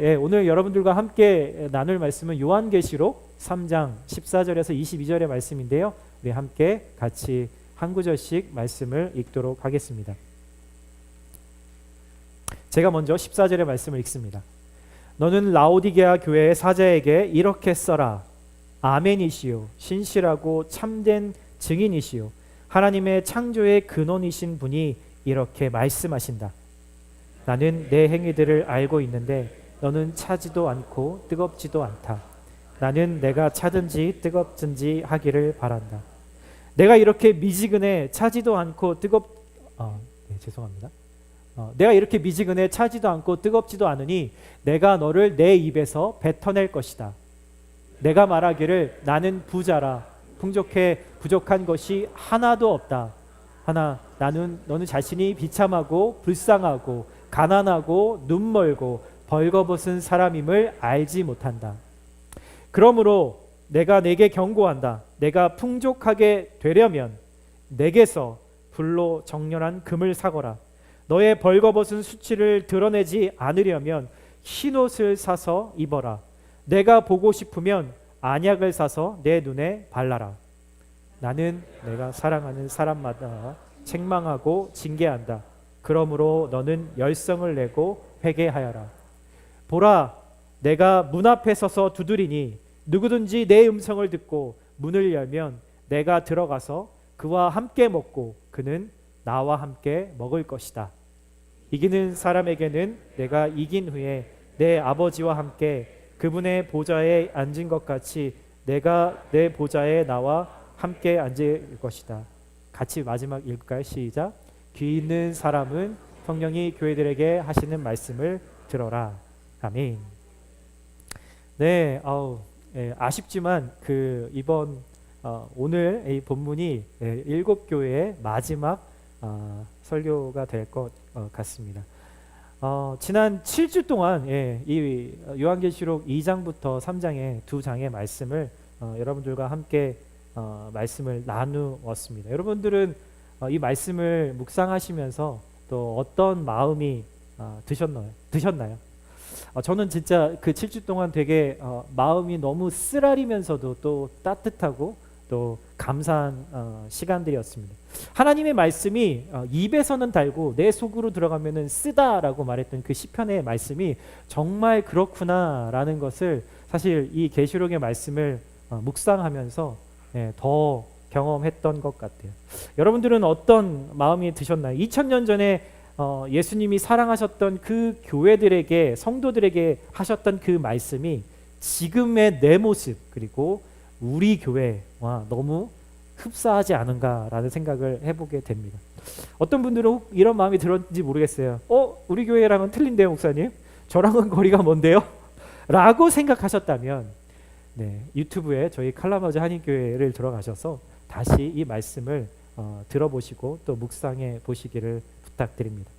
오늘 여러분들과 함께 나눌 말씀은 요한계시록 3장 14절에서 22절의 말씀인데요. 우리 함께 같이 한 구절씩 말씀을 읽도록 하겠습니다. 제가 먼저 14절의 말씀을 읽습니다. 너는 라오디게아 교회의 사자에게 이렇게 써라. 아멘이시요 신실하고 참된 증인이시요 하나님의 창조의 근원이신 분이 이렇게 말씀하신다. 나는 내 행위들을 알고 있는데 너는 차지도 않고 뜨겁지도 않다. 나는 내가 차든지 뜨겁든지 하기를 바란다. 내가 이렇게 미지근해 차지도 않고 내가 이렇게 미지근해 차지도 않고 뜨겁지도 않으니 내가 너를 내 입에서 뱉어낼 것이다. 내가 말하기를 나는 부자라 풍족해 부족한 것이 하나도 없다. 하나 너는 자신이 비참하고 불쌍하고 가난하고 눈멀고 벌거벗은 사람임을 알지 못한다. 그러므로 내가 내게 경고한다. 내가 풍족하게 되려면 내게서 불로 정렬한 금을 사거라. 너의 벌거벗은 수치를 드러내지 않으려면 흰옷을 사서 입어라. 내가 보고 싶으면 안약을 사서 내 눈에 발라라. 나는 내가 사랑하는 사람마다 책망하고 징계한다. 그러므로 너는 열성을 내고 회개하여라. 보라, 내가 문 앞에 서서 두드리니 누구든지 내 음성을 듣고 문을 열면 내가 들어가서 그와 함께 먹고 그는 나와 함께 먹을 것이다. 이기는 사람에게는 내가 이긴 후에 내 아버지와 함께 그분의 보좌에 앉은 것 같이 내가 내 보좌에 나와 함께 앉을 것이다. 같이 마지막 읽을까요? 시작. 귀 있는 사람은 성령이 교회들에게 하시는 말씀을 들어라. 아멘. 네, 아쉽지만 이번 오늘 이 본문이 7교회의 마지막 설교가 될 것 같습니다. 지난 7주 동안 이 요한계시록 2장부터 3장의 두 장의 말씀을 여러분들과 함께 말씀을 나누었습니다. 여러분들은 이 말씀을 묵상하시면서 또 어떤 마음이 드셨나요? 저는 진짜 그 7주 동안 되게 마음이 너무 쓰라리면서도 또 따뜻하고 또 감사한 시간들이었습니다. 하나님의 말씀이 입에서는 달고 내 속으로 들어가면은 쓰다라고 말했던 그 시편의 말씀이 정말 그렇구나라는 것을 사실 이 계시록의 말씀을 묵상하면서 더 경험했던 것 같아요. 여러분들은 어떤 마음이 드셨나요? 2000년 전에 예수님이 사랑하셨던 그 교회들에게 성도들에게 하셨던 그 말씀이 지금의 내 모습 그리고 우리 교회와 너무 흡사하지 않은가라는 생각을 해보게 됩니다. 어떤 분들은 이런 마음이 들었는지 모르겠어요. 우리 교회랑은 틀린데요, 목사님? 저랑은 거리가 먼데요? 라고 생각하셨다면 유튜브에 저희 칼라마즈 한인교회를 들어가셔서 다시 이 말씀을 들어보시고 또 묵상해 보시기를 부탁드립니다.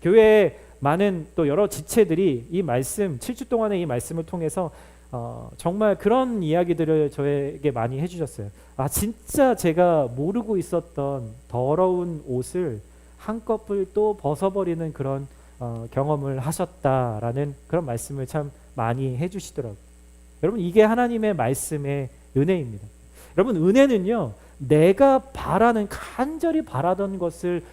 교회에 많은 또 여러 지체들이 이 말씀 7주 동안의 이 말씀을 통해서 정말 그런 이야기들을 저에게 많이 해주셨어요. 진짜 제가 모르고 있었던 더러운 옷을 한꺼풀 또 벗어버리는 그런 경험을 하셨다라는 그런 말씀을 참 많이 해주시더라고요. 여러분, 이게 하나님의 말씀의 은혜입니다. 여러분, 은혜는요, 내가 간절히 바라던 것을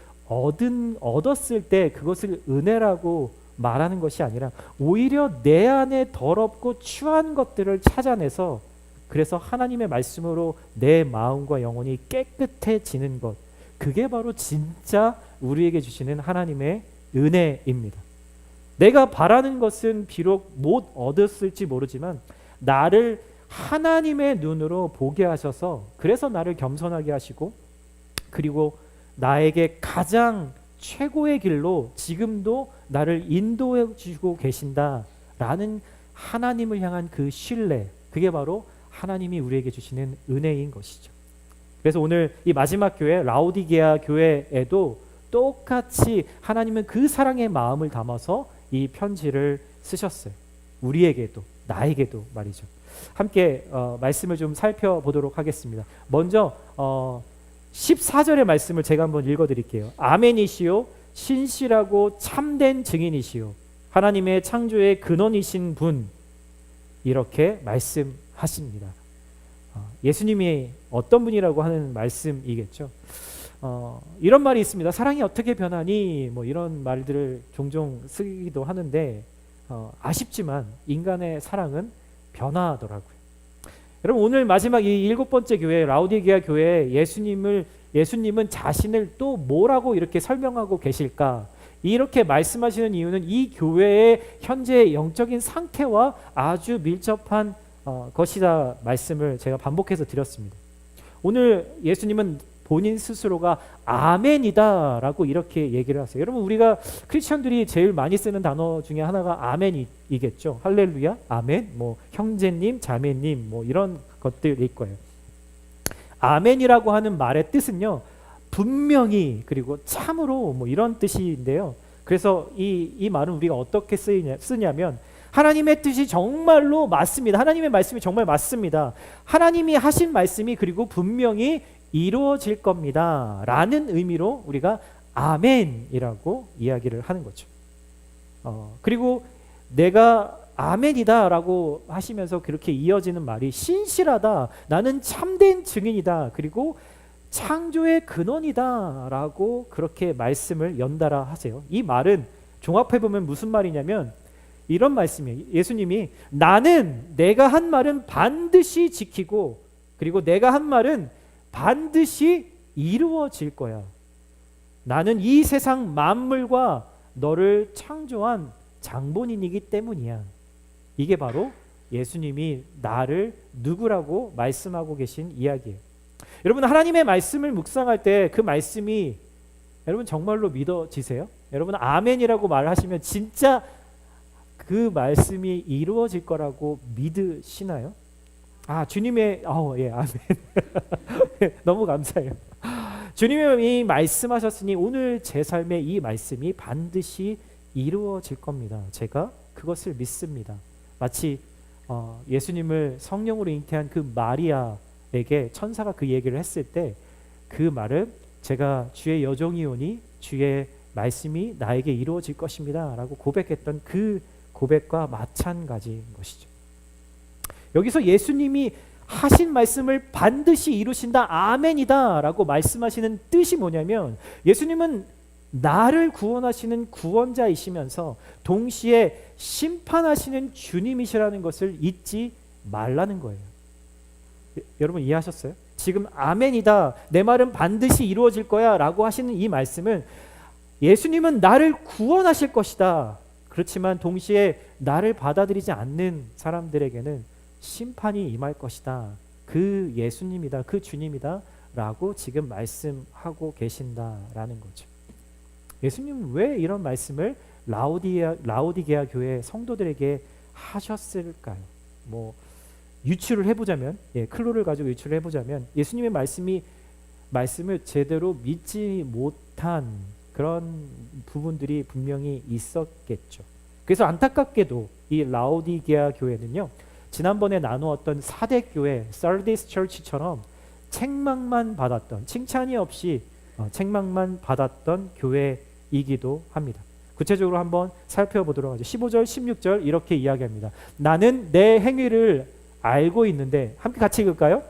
얻었을 때 그것을 은혜라고 말하는 것이 아니라 오히려 내 안에 더럽고 추한 것들을 찾아내서 그래서 하나님의 말씀으로 내 마음과 영혼이 깨끗해지는 것, 그게 바로 진짜 우리에게 주시는 하나님의 은혜입니다. 내가 바라는 것은 비록 못 얻었을지 모르지만 나를 하나님의 눈으로 보게 하셔서 그래서 나를 겸손하게 하시고 그리고 나에게 가장 최고의 길로 지금도 나를 인도해 주시고 계신다라는 하나님을 향한 그 신뢰, 그게 바로 하나님이 우리에게 주시는 은혜인 것이죠. 그래서 오늘 이 마지막 교회 라오디게아 교회에도 똑같이 하나님은 그 사랑의 마음을 담아서 이 편지를 쓰셨어요. 우리에게도 나에게도 말이죠. 함께 말씀을 좀 살펴보도록 하겠습니다. 먼저 14절의 말씀을 제가 한번 읽어드릴게요. 아멘이시요 신실하고 참된 증인이시요 하나님의 창조의 근원이신 분, 이렇게 말씀하십니다. 예수님이 어떤 분이라고 하는 말씀이겠죠. 이런 말이 있습니다. 사랑이 어떻게 변하니? 뭐 이런 말들을 종종 쓰기도 하는데 아쉽지만 인간의 사랑은 변화하더라고요. 여러분, 오늘 마지막 이 7번째 교회, 라오디게아 교회, 예수님은 자신을 또 뭐라고 이렇게 설명하고 계실까? 이렇게 말씀하시는 이유는 이 교회의 현재 영적인 상태와 아주 밀접한 것이다 말씀을 제가 반복해서 드렸습니다. 오늘 예수님은 본인 스스로가 아멘이다 라고 이렇게 얘기를 하세요. 여러분, 우리가 크리스천들이 제일 많이 쓰는 단어 중에 하나가 아멘이겠죠. 할렐루야, 아멘, 뭐 형제님, 자매님, 뭐 이런 것들일 거예요. 아멘이라고 하는 말의 뜻은요, 분명히, 그리고 참으로, 뭐 이런 뜻인데요. 그래서 이 말은 우리가 어떻게 쓰냐면, 하나님의 뜻이 정말로 맞습니다. 하나님의 말씀이 정말 맞습니다. 하나님이 하신 말씀이 그리고 분명히 이루어질 겁니다 라는 의미로 우리가 아멘이라고 이야기를 하는 거죠. 그리고 내가 아멘이다 라고 하시면서 그렇게 이어지는 말이 신실하다, 나는 참된 증인이다, 그리고 창조의 근원이다 라고 그렇게 말씀을 연달아 하세요. 이 말은 종합해보면 무슨 말이냐면 이런 말씀이에요. 예수님이 나는 내가 한 말은 반드시 지키고, 그리고 내가 한 말은 반드시 이루어질 거야. 나는 이 세상 만물과 너를 창조한 장본인이기 때문이야. 이게 바로 예수님이 나를 누구라고 말씀하고 계신 이야기예요. 여러분, 하나님의 말씀을 묵상할 때 그 말씀이 여러분 정말로 믿어지세요? 여러분, 아멘이라고 말하시면 진짜 그 말씀이 이루어질 거라고 믿으시나요? 주님의 예, 아멘. 너무 감사해요. 주님이 말씀하셨으니 오늘 제 삶에 이 말씀이 반드시 이루어질 겁니다. 제가 그것을 믿습니다. 마치 예수님을 성령으로 잉태한 그 마리아에게 천사가 그 얘기를 했을 때 그 말은 제가 주의 여종이오니 주의 말씀이 나에게 이루어질 것입니다 라고 고백했던 그 고백과 마찬가지인 것이죠. 여기서 예수님이 하신 말씀을 반드시 이루신다, 아멘이다 라고 말씀하시는 뜻이 뭐냐면, 예수님은 나를 구원하시는 구원자이시면서 동시에 심판하시는 주님이시라는 것을 잊지 말라는 거예요. 여러분 이해하셨어요? 지금 아멘이다, 내 말은 반드시 이루어질 거야 라고 하시는 이 말씀은 예수님은 나를 구원하실 것이다, 그렇지만 동시에 나를 받아들이지 않는 사람들에게는 심판이 임할 것이다, 그 예수님이다, 그 주님이다 라고 지금 말씀하고 계신다라는 거죠. 예수님은 왜 이런 말씀을 라오디게아 교회 성도들에게 하셨을까요? 뭐 유추를 해보자면, 클로를 가지고 유추를 해보자면 예수님의 말씀을 제대로 믿지 못한 그런 부분들이 분명히 있었겠죠. 그래서 안타깝게도 이 라오디게아 교회는요, 지난번에 나누었던 4대 교회 sardi스 처치처럼 책망만 받았던, 칭찬이 없이 책망만 받았던 교회이기도 합니다. 구체적으로 한번 살펴보도록 하죠. 15절 16절 이렇게 이야기합니다. 나는 내 행위를 알고 있는데, 함께 같이 읽을까요?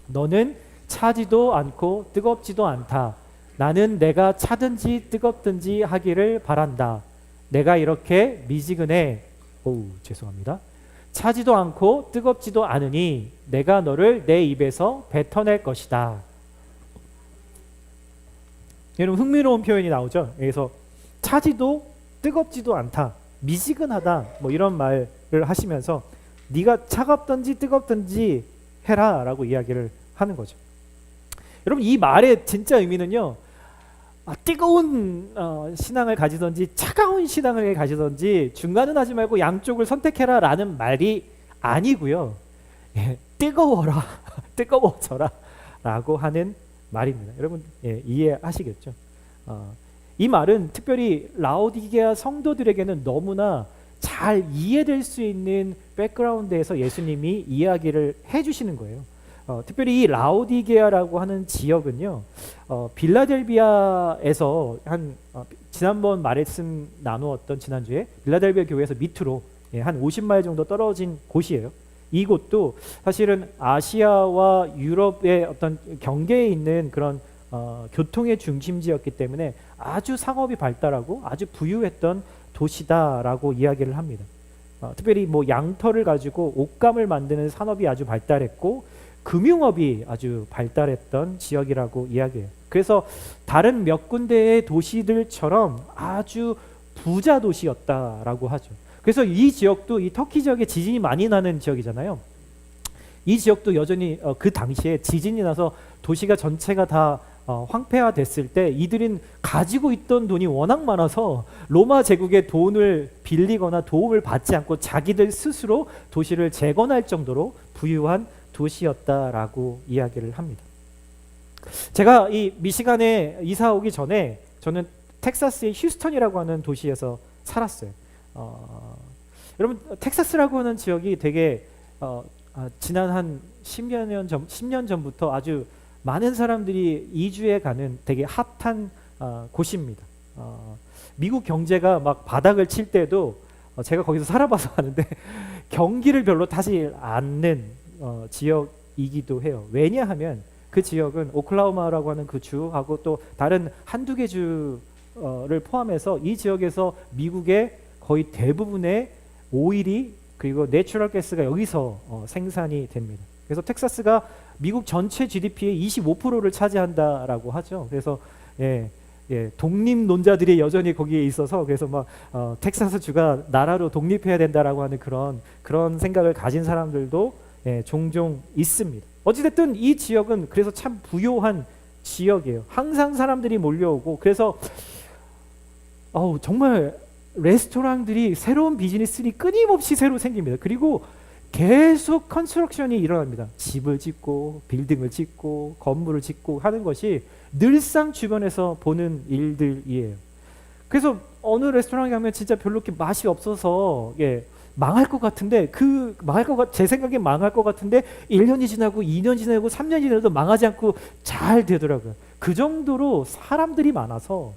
너는 차지도 않고 뜨겁지도 않다. 나는 내가 차든지 뜨겁든지 하기를 바란다. 내가 이렇게 미지근해, 죄송합니다. 차지도 않고 뜨겁지도 않으니 내가 너를 내 입에서 뱉어낼 것이다. 여러분, 흥미로운 표현이 나오죠. 여기서 차지도 뜨겁지도 않다, 미지근하다, 뭐 이런 말을 하시면서 네가 차갑든지 뜨겁든지 해라 라고 이야기를 하는 거죠. 여러분, 이 말의 진짜 의미는요, 뜨거운 신앙을 가지든지 차가운 신앙을 가지든지 중간은 하지 말고 양쪽을 선택해라 라는 말이 아니고요, 뜨거워라, 뜨거워져라 라고 하는 말입니다. 여러분 이해하시겠죠? 이 말은 특별히 라오디게아 성도들에게는 너무나 잘 이해될 수 있는 백그라운드에서 예수님이 이야기를 해주시는 거예요. 특별히 이 라오디게아라고 하는 지역은요, 빌라델비아에서 지난번 말씀 나누었던 지난주에 빌라델비아 교회에서 밑으로 한 50마일 정도 떨어진 곳이에요. 이곳도 사실은 아시아와 유럽의 어떤 경계에 있는 그런 교통의 중심지였기 때문에 아주 상업이 발달하고 아주 부유했던 도시다라고 이야기를 합니다. 특별히 뭐 양털을 가지고 옷감을 만드는 산업이 아주 발달했고 금융업이 아주 발달했던 지역이라고 이야기해요. 그래서 다른 몇 군데의 도시들처럼 아주 부자 도시였다라고 하죠. 그래서 이 지역도 이 터키 지역에 지진이 많이 나는 지역이잖아요. 이 지역도 여전히 그 당시에 지진이 나서 도시가 전체가 다 황폐화됐을 때 이들은 가지고 있던 돈이 워낙 많아서 로마 제국의 돈을 빌리거나 도움을 받지 않고 자기들 스스로 도시를 재건할 정도로 부유한 도시였다라고 이야기를 합니다. 제가 이 미시간에 이사 오기 전에 저는 텍사스의 휴스턴이라고 하는 도시에서 살았어요. 여러분 텍사스라고 하는 지역이 되게 지난 한 10년 전부터 아주 많은 사람들이 이주해 가는 되게 핫한 곳입니다. 미국 경제가 막 바닥을 칠 때도 제가 거기서 살아봐서 아는데 경기를 별로 타지 않는 지역이기도 해요. 왜냐하면 그 지역은 오클라호마라고 하는 그 주하고 또 다른 한두 개 주를 포함해서 이 지역에서 미국의 거의 대부분의 오일이 그리고 내추럴 가스가 여기서 생산이 됩니다. 그래서 텍사스가 미국 전체 GDP의 25%를 차지한다라고 하죠. 그래서 독립론자들이 여전히 거기에 있어서 그래서 막 텍사스 주가 나라로 독립해야 된다라고 하는 그런 생각을 가진 사람들도 종종 있습니다. 어찌됐든 이 지역은 그래서 참 부유한 지역이에요. 항상 사람들이 몰려오고 그래서 정말 레스토랑들이 새로운 비즈니스들이 끊임없이 새로 생깁니다. 그리고 계속 컨스트럭션이 일어납니다. 집을 짓고 빌딩을 짓고 건물을 짓고 하는 것이 늘상 주변에서 보는 일들이에요. 그래서 어느 레스토랑에 가면 진짜 별로 이렇게 맛이 없어서 망할 것 같은데 제 생각에 망할 것 같은데 1년이 지나고 2년 지나고 3년 지나도 망하지 않고 잘 되더라고요. 그 정도로 사람들이 많아서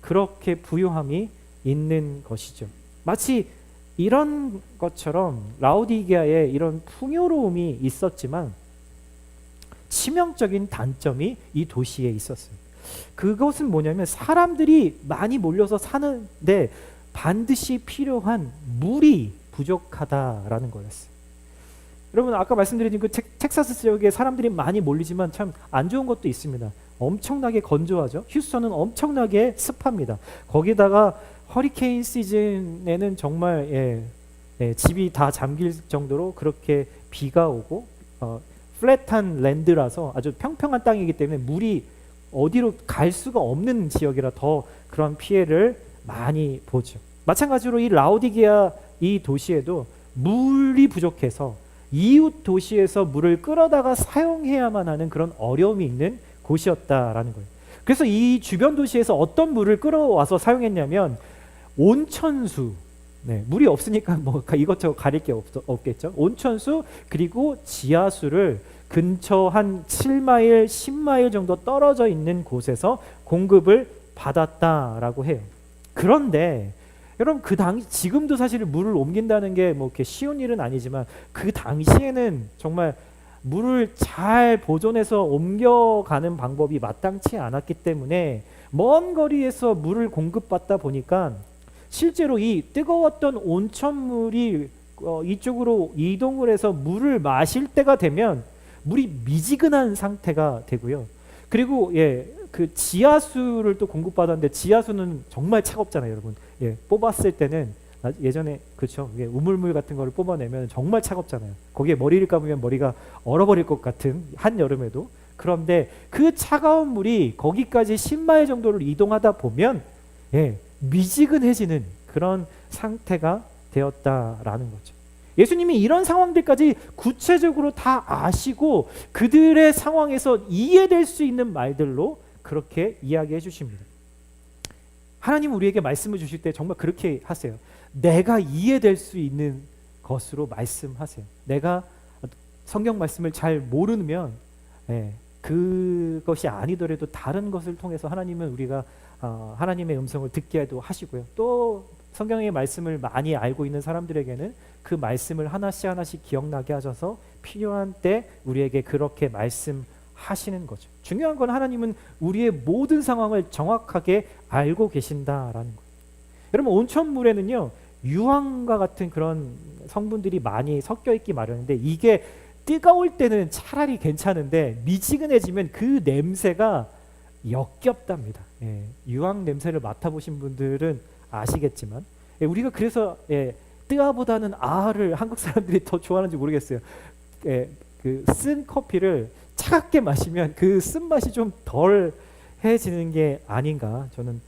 그렇게 부유함이 있는 것이죠. 마치 이런 것처럼 라오디게아에 이런 풍요로움이 있었지만 치명적인 단점이 이 도시에 있었어요. 그것은 뭐냐면 사람들이 많이 몰려서 사는데 반드시 필요한 물이 부족하다라는 거였어요. 여러분 아까 말씀드린 그 텍사스 지역에 사람들이 많이 몰리지만 참 안 좋은 것도 있습니다. 엄청나게 건조하죠. 휴스턴은 엄청나게 습합니다. 거기다가 허리케인 시즌에는 정말 집이 다 잠길 정도로 그렇게 비가 오고 플랫한 랜드라서 아주 평평한 땅이기 때문에 물이 어디로 갈 수가 없는 지역이라 더 그런 피해를 많이 보죠. 마찬가지로 이 라오디게아 이 도시에도 물이 부족해서 이웃 도시에서 물을 끌어다가 사용해야만 하는 그런 어려움이 있는 곳이었다라는 거예요. 그래서 이 주변 도시에서 어떤 물을 끌어와서 사용했냐면 온천수, 물이 없으니까 뭐 이것저것 가릴 게 없겠죠. 온천수 그리고 지하수를 근처 한 7마일, 10마일 정도 떨어져 있는 곳에서 공급을 받았다라고 해요. 그런데 여러분 지금도 사실 물을 옮긴다는 게 뭐 이렇게 쉬운 일은 아니지만 그 당시에는 정말 물을 잘 보존해서 옮겨가는 방법이 마땅치 않았기 때문에 먼 거리에서 물을 공급받다 보니까 실제로 이 뜨거웠던 온천물이 이쪽으로 이동을 해서 물을 마실 때가 되면 물이 미지근한 상태가 되고요. 그리고 그 지하수를 또 공급받았는데 지하수는 정말 차갑잖아요, 여러분. 뽑았을 때는 예전에 그렇죠. 우물물 같은 거를 뽑아내면 정말 차갑잖아요. 거기에 머리를 감으면 머리가 얼어버릴 것 같은 한여름에도. 그런데 그 차가운 물이 거기까지 10마일 정도를 이동하다 보면 미지근해지는 그런 상태가 되었다라는 거죠. 예수님이 이런 상황들까지 구체적으로 다 아시고 그들의 상황에서 이해될 수 있는 말들로 그렇게 이야기해 주십니다. 하나님 우리에게 말씀을 주실 때 정말 그렇게 하세요. 내가 이해될 수 있는 것으로 말씀하세요. 내가 성경 말씀을 잘 모르면 그것이 아니더라도 다른 것을 통해서 하나님은 우리가 하나님의 음성을 듣게도 하시고요. 또 성경의 말씀을 많이 알고 있는 사람들에게는 그 말씀을 하나씩 하나씩 기억나게 하셔서 필요한 때 우리에게 그렇게 말씀하시는 거죠. 중요한 건 하나님은 우리의 모든 상황을 정확하게 알고 계신다라는 거예요. 여러분, 온천물에는요 유황과 같은 그런 성분들이 많이 섞여 있기 마련인데, 이게 뜨거울 때는 차라리 괜찮은데 미지근해지면 그 냄새가 역겹답니다. 유황 냄새를 맡아보신 분들은 아시겠지만, 우리가 그래서 뜨아보다는 아를 한국 사람들이 더 좋아하는지 모르겠어요. 그 쓴 커피를 차갑게 마시면 그 쓴맛이 좀 덜해지는 게 아닌가, 저는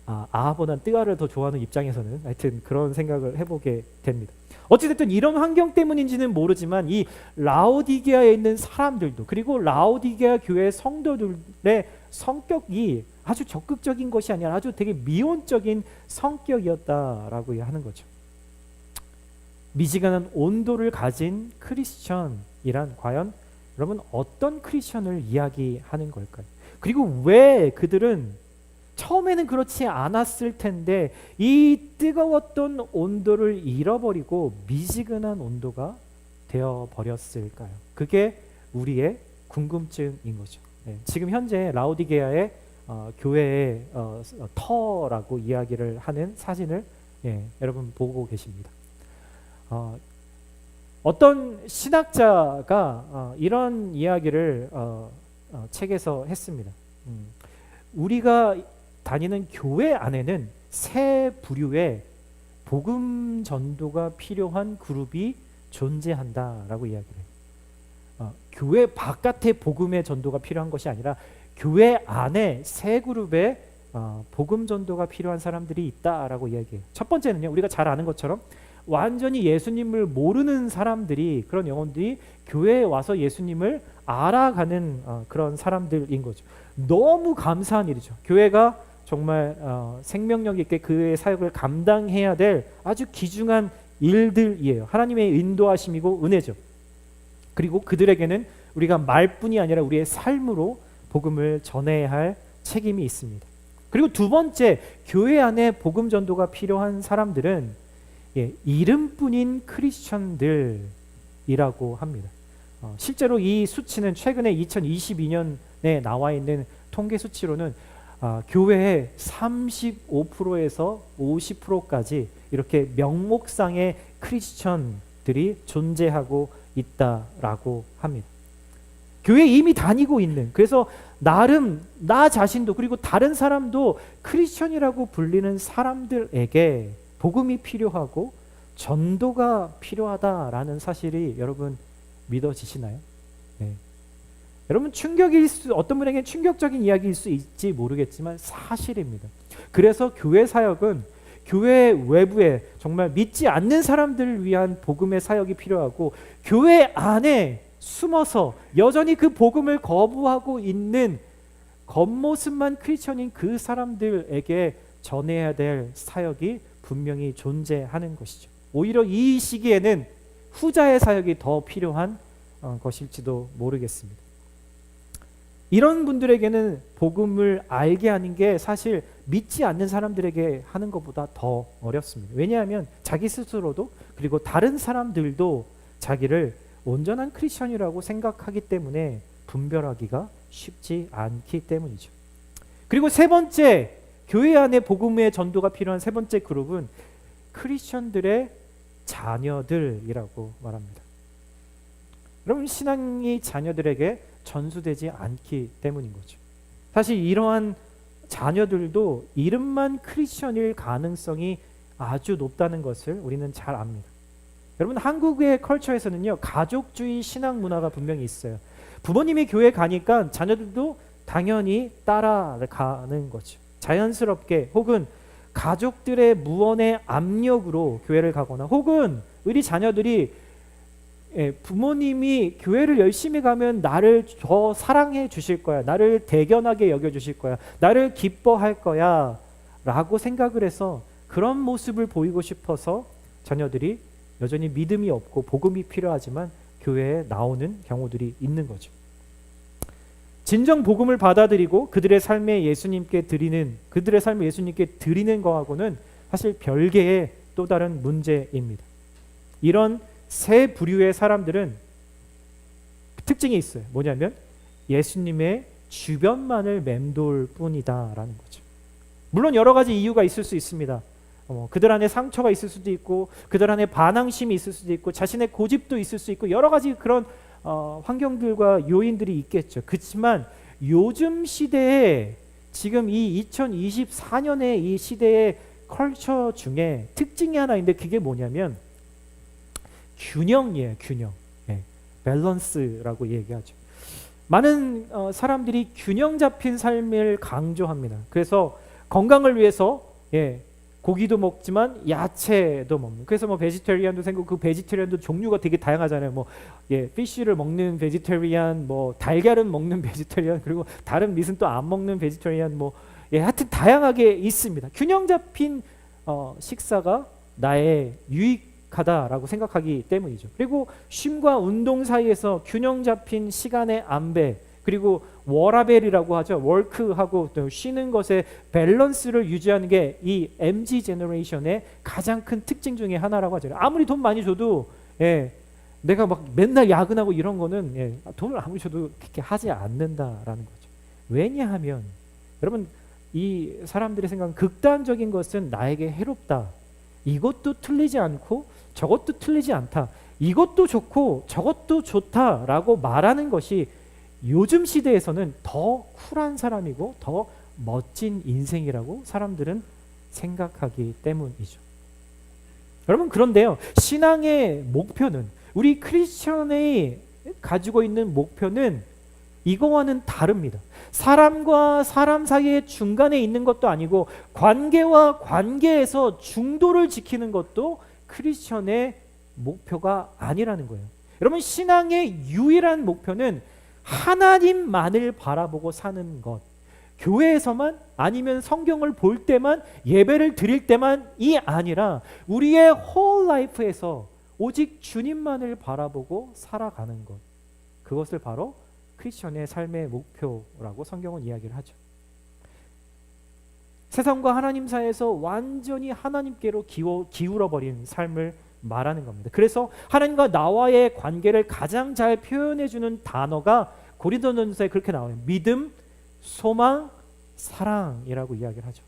아보다는 뜨아를 더 좋아하는 입장에서는 하여튼 그런 생각을 해보게 됩니다. 어찌됐든 이런 환경 때문인지는 모르지만 이 라오디게아에 있는 사람들도, 그리고 라오디게아 교회 성도들의 성격이 아주 적극적인 것이 아니라 아주 되게 미온적인 성격이었다라고 하는 거죠. 미지근한 온도를 가진 크리스천이란 과연 여러분 어떤 크리스천을 이야기하는 걸까요? 그리고 왜 그들은 처음에는 그렇지 않았을 텐데 이 뜨거웠던 온도를 잃어버리고 미지근한 온도가 되어버렸을까요? 그게 우리의 궁금증인 거죠. 지금 현재 라오디게아의 교회의 터라고 이야기를 하는 사진을 여러분 보고 계십니다. 어떤 신학자가 이런 이야기를 책에서 했습니다. 우리가 다니는 교회 안에는 세 부류의 복음 전도가 필요한 그룹이 존재한다라고 이야기를 해요. 교회 바깥에 복음의 전도가 필요한 것이 아니라 교회 안에 세 그룹의 복음 전도가 필요한 사람들이 있다라고 이야기해요. 첫 번째는요, 우리가 잘 아는 것처럼 완전히 예수님을 모르는 사람들이, 그런 영혼들이 교회에 와서 예수님을 알아가는 그런 사람들인 거죠. 너무 감사한 일이죠. 교회가 정말 생명력 있게 그의 사역을 감당해야 될 아주 귀중한 일들이에요. 하나님의 인도하심이고 은혜죠. 그리고 그들에게는 우리가 말뿐이 아니라 우리의 삶으로 복음을 전해야 할 책임이 있습니다. 그리고 두 번째, 교회 안에 복음 전도가 필요한 사람들은 이름뿐인 크리스천들이라고 합니다. 실제로 이 수치는 최근에 2022년에 나와 있는 통계 수치로는 교회의 35%에서 50%까지 이렇게 명목상의 크리스천들이 존재하고 있다라고 합니다. 교회에 이미 다니고 있는, 그래서 나름 나 자신도 그리고 다른 사람도 크리스천이라고 불리는 사람들에게 복음이 필요하고 전도가 필요하다라는 사실이 여러분 믿어지시나요? 여러분 어떤 분에게는 충격적인 이야기일 수 있지 모르겠지만 사실입니다. 그래서 교회 사역은 교회 외부에 정말 믿지 않는 사람들을 위한 복음의 사역이 필요하고, 교회 안에 숨어서 여전히 그 복음을 거부하고 있는 겉모습만 크리스천인 그 사람들에게 전해야 될 사역이 분명히 존재하는 것이죠. 오히려 이 시기에는 후자의 사역이 더 필요한 것일지도 모르겠습니다. 이런 분들에게는 복음을 알게 하는 게 사실 믿지 않는 사람들에게 하는 것보다 더 어렵습니다. 왜냐하면 자기 스스로도 그리고 다른 사람들도 자기를 온전한 크리스천이라고 생각하기 때문에 분별하기가 쉽지 않기 때문이죠. 그리고 세 번째, 교회 안에 복음의 전도가 필요한 세 번째 그룹은 크리스천들의 자녀들이라고 말합니다. 여러분, 신앙이 자녀들에게 전수되지 않기 때문인 거죠. 사실 이러한 자녀들도 이름만 크리스천일 가능성이 아주 높다는 것을 우리는 잘 압니다. 여러분, 한국의 컬처에서는요, 가족주의 신앙 문화가 분명히 있어요. 부모님이 교회 가니까 자녀들도 당연히 따라가는 거죠. 자연스럽게, 혹은 가족들의 무언의 압력으로 교회를 가거나, 혹은 우리 자녀들이 부모님이 교회를 열심히 가면 나를 더 사랑해 주실 거야, 나를 대견하게 여겨 주실 거야, 나를 기뻐할 거야 라고 생각을 해서 그런 모습을 보이고 싶어서 자녀들이 여전히 믿음이 없고 복음이 필요하지만 교회에 나오는 경우들이 있는 거죠. 진정 복음을 받아들이고 그들의 삶에 예수님께 드리는 거하고는 사실 별개의 또 다른 문제입니다. 이런 세 부류의 사람들은 특징이 있어요. 뭐냐면 예수님의 주변만을 맴돌 뿐이다라는 거죠. 물론 여러 가지 이유가 있을 수 있습니다. 그들 안에 상처가 있을 수도 있고 그들 안에 반항심이 있을 수도 있고 자신의 고집도 있을 수 있고 여러 가지 그런 환경들과 요인들이 있겠죠. 그렇지만 요즘 시대에 지금 이 2024년의 이 시대의 컬처 중에 특징이 하나 있는데 그게 뭐냐면 균형이에요. 균형. 밸런스라고 얘기하죠. 많은 사람들이 균형 잡힌 삶을 강조합니다. 그래서 건강을 위해서 고기도 먹지만 야채도 먹는. 그래서 뭐 베지테리안도 생기고 그 베지테리안도 종류가 되게 다양하잖아요. 뭐 피쉬를 먹는 베지테리안, 뭐 달걀은 먹는 베지테리안, 그리고 다른 밑은 또 안 먹는 베지테리안, 하여튼 다양하게 있습니다. 균형 잡힌 식사가 나의 유익하다라고 생각하기 때문이죠. 그리고 쉼과 운동 사이에서 균형 잡힌 시간의 안배, 그리고 워라벨이라고 하죠. 워크하고 또 쉬는 것의 밸런스를 유지하는 게 이 MZ 제너레이션의 가장 큰 특징 중에 하나라고 하죠. 아무리 돈 많이 줘도 내가 막 맨날 야근하고 이런 거는 돈을 아무리 줘도 그렇게 하지 않는다라는 거죠. 왜냐하면 여러분 이 사람들의 생각은 극단적인 것은 나에게 해롭다. 이것도 틀리지 않고 저것도 틀리지 않다. 이것도 좋고 저것도 좋다라고 말하는 것이 요즘 시대에서는 더 쿨한 사람이고 더 멋진 인생이라고 사람들은 생각하기 때문이죠. 여러분 그런데요. 신앙의 목표는 우리 크리스천이 가지고 있는 목표는 이거와는 다릅니다. 사람과 사람 사이의 중간에 있는 것도 아니고 관계와 관계에서 중도를 지키는 것도 크리스천의 목표가 아니라는 거예요. 여러분 신앙의 유일한 목표는 하나님만을 바라보고 사는 것. 교회에서만 아니면 성경을 볼 때만 예배를 드릴 때만이 아니라 우리의 whole life에서 오직 주님만을 바라보고 살아가는 것. 그것을 바로 크리스천의 삶의 목표라고 성경은 이야기를 하죠. 세상과 하나님 사이에서 완전히 하나님께로 기울어버린 삶을 말하는 겁니다. 그래서 하나님과 나와의 관계를 가장 잘 표현해주는 단어가 고린도전서에 그렇게 나와요. 믿음, 소망, 사랑이라고 이야기를 하죠.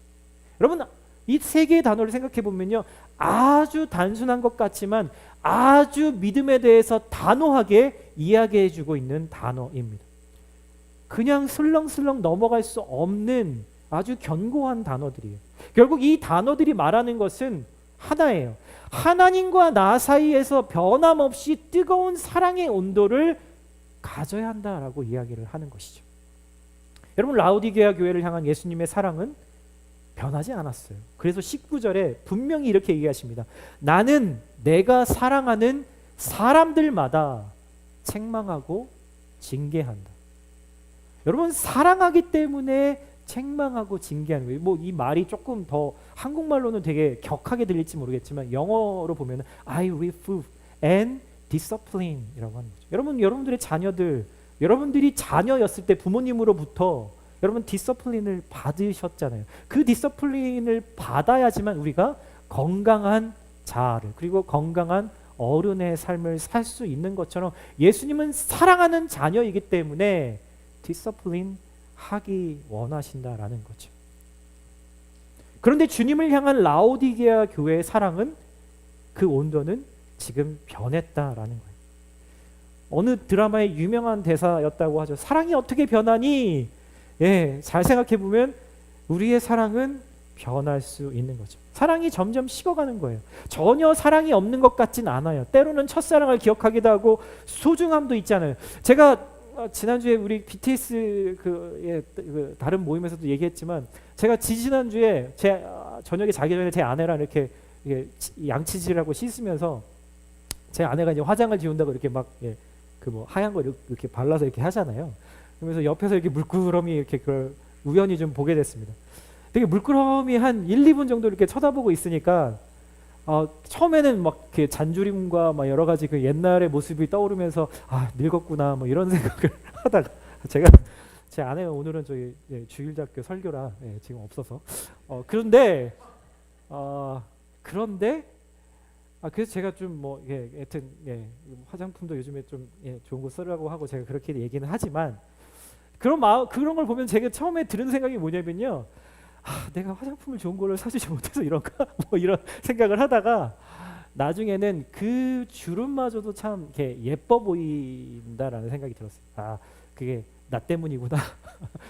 여러분 이 세 개의 단어를 생각해 보면요, 아주 단순한 것 같지만 아주 믿음에 대해서 단호하게 이야기해주고 있는 단어입니다. 그냥 슬렁슬렁 넘어갈 수 없는 아주 견고한 단어들이에요. 결국 이 단어들이 말하는 것은 하나예요. 하나님과 나 사이에서 변함없이 뜨거운 사랑의 온도를 가져야 한다라고 이야기를 하는 것이죠. 여러분 라우디게아 교회를 향한 예수님의 사랑은 변하지 않았어요. 그래서 19절에 분명히 이렇게 얘기하십니다. 나는 내가 사랑하는 사람들마다 책망하고 징계한다. 여러분 사랑하기 때문에 책망하고 징계하는 거예요. 뭐 이 말이 조금 더 한국말로는 되게 격하게 들릴지 모르겠지만 영어로 보면 I reprove and discipline이라고 하는 거죠. 여러분들의 자녀들, 여러분들이 자녀였을 때 부모님으로부터 여러분 디서플린을 받으셨잖아요. 그 디서플린을 받아야지만 우리가 건강한 자아를 그리고 건강한 어른의 삶을 살 수 있는 것처럼 예수님은 사랑하는 자녀이기 때문에 디서플린 하기 원하신다라는 거죠. 그런데 주님을 향한 라오디게아 교회의 사랑은 그 온도는 지금 변했다라는 거예요. 어느 드라마의 유명한 대사였다고 하죠. 사랑이 어떻게 변하니? 잘 생각해 보면 우리의 사랑은 변할 수 있는 거죠. 사랑이 점점 식어가는 거예요. 전혀 사랑이 없는 것 같진 않아요. 때로는 첫사랑을 기억하기도 하고 소중함도 있잖아요. 제가 지난주에 우리 BTS 다른 모임에서도 얘기했지만 제가 지난주에 제 저녁에 자기 전에 제 아내랑 이렇게 양치질하고 씻으면서 제 아내가 이제 화장을 지운다고 이렇게 막 뭐 하얀 거 이렇게 발라서 이렇게 하잖아요. 그러면서 옆에서 이렇게 물끄러미 이렇게 그걸 우연히 좀 보게 됐습니다. 되게 물끄러미 한 1, 2분 정도 이렇게 쳐다보고 있으니까 처음에는 막 이렇게 잔주림과 막 여러 가지 그 옛날의 모습이 떠오르면서 늙었구나 뭐 이런 생각을 하다가 제가 제 아내가 오늘은 저희 주일대학교 설교라 지금 없어서 그런데 그래서 제가 좀 뭐 하여튼 화장품도 요즘에 좀 좋은 거 쓰라고 하고 제가 그렇게 얘기는 하지만 그런 걸 보면 제가 처음에 들은 생각이 뭐냐면요. 내가 화장품을 좋은 거를 사주지 못해서 이런가? 뭐 이런 생각을 하다가 나중에는 그 주름마저도 참 이렇게 예뻐 보인다라는 생각이 들었어요. 그게 나 때문이구나.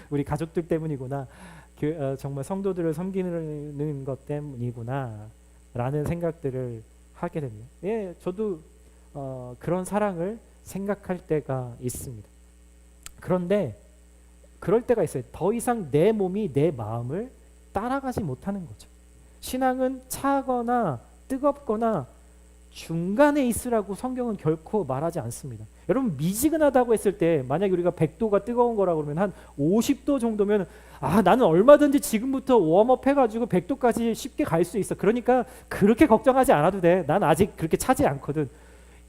우리 가족들 때문이구나. 정말 성도들을 섬기는 것 때문이구나. 라는 생각들을 하게 됩니다. 저도 그런 사랑을 생각할 때가 있습니다. 그런데 그럴 때가 있어요. 더 이상 내 몸이 내 마음을 따라가지 못하는 거죠. 신앙은 차거나 뜨겁거나 중간에 있으라고 성경은 결코 말하지 않습니다. 여러분 미지근하다고 했을 때 만약에 우리가 100도가 뜨거운 거라고 그러면 한 50도 정도면 나는 얼마든지 지금부터 웜업 해가지고 100도까지 쉽게 갈 수 있어. 그러니까 그렇게 걱정하지 않아도 돼. 난 아직 그렇게 차지 않거든.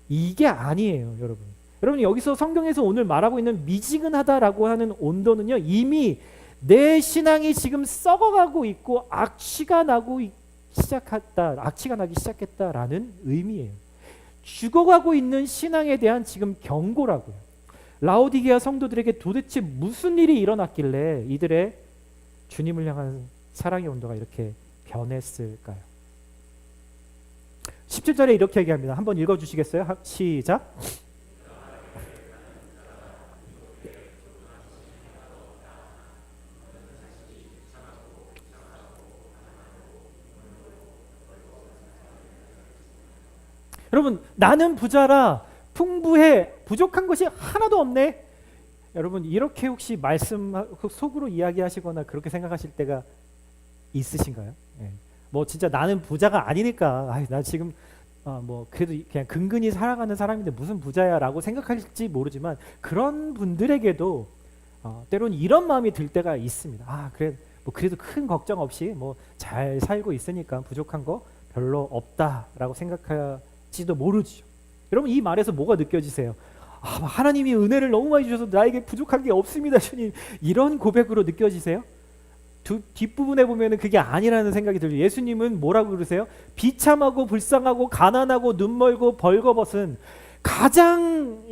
이게 아니에요, 여러분. 여러분 여기서 성경에서 오늘 말하고 있는 미지근하다라고 하는 온도는요, 이미 내 신앙이 지금 썩어가고 있고 악취가 나기 시작했다라는 의미예요. 죽어가고 있는 신앙에 대한 지금 경고라고요. 라오디게아 성도들에게 도대체 무슨 일이 일어났길래 이들의 주님을 향한 사랑의 온도가 이렇게 변했을까요? 17절에 이렇게 얘기합니다. 한번 읽어주시겠어요? 시작. 여러분 나는 부자라 풍부해 부족한 것이 하나도 없네. 여러분 이렇게 혹시 말씀 속으로 이야기하시거나 그렇게 생각하실 때가 있으신가요? 뭐 진짜 나는 부자가 아니니까 나 지금 뭐 그래도 그냥 근근히 살아가는 사람인데 무슨 부자야라고 생각할지 모르지만 그런 분들에게도 때로는 이런 마음이 들 때가 있습니다. 그래 뭐 그래도 큰 걱정 없이 뭐 잘 살고 있으니까 부족한 거 별로 없다라고 생각할지도 모르죠. 여러분 이 말에서 뭐가 느껴지세요? 하나님이 은혜를 너무 많이 주셔서 나에게 부족한 게 없습니다, 주님. 이런 고백으로 느껴지세요? 뒷부분에 보면은 그게 아니라는 생각이 들죠. 예수님은 뭐라고 그러세요? 비참하고 불쌍하고 가난하고 눈멀고 벌거벗은 가장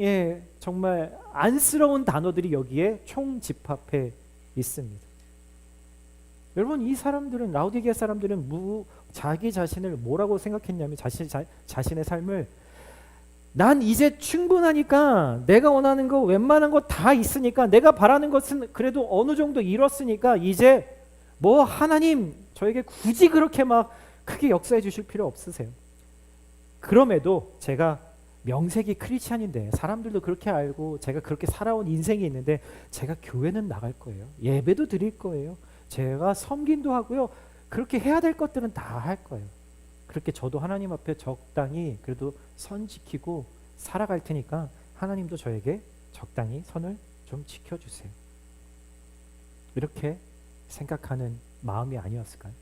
정말 안쓰러운 단어들이 여기에 총집합해 있습니다. 여러분 이 사람들은 라오디게아 사람들은 자기 자신을 뭐라고 생각했냐면 자신의 삶을 난 이제 충분하니까 내가 원하는 거 웬만한 거 다 있으니까 내가 바라는 것은 그래도 어느 정도 이뤘으니까 이제 뭐 하나님 저에게 굳이 그렇게 막 크게 역사해 주실 필요 없으세요. 그럼에도 제가 명색이 크리스찬인데 사람들도 그렇게 알고 제가 그렇게 살아온 인생이 있는데 제가 교회는 나갈 거예요. 예배도 드릴 거예요. 제가 섬김도 하고요. 그렇게 해야 될 것들은 다 할 거예요. 그렇게 저도 하나님 앞에 적당히 그래도 선 지키고 살아갈 테니까 하나님도 저에게 적당히 선을 좀 지켜주세요. 이렇게 생각하는 마음이 아니었을까요?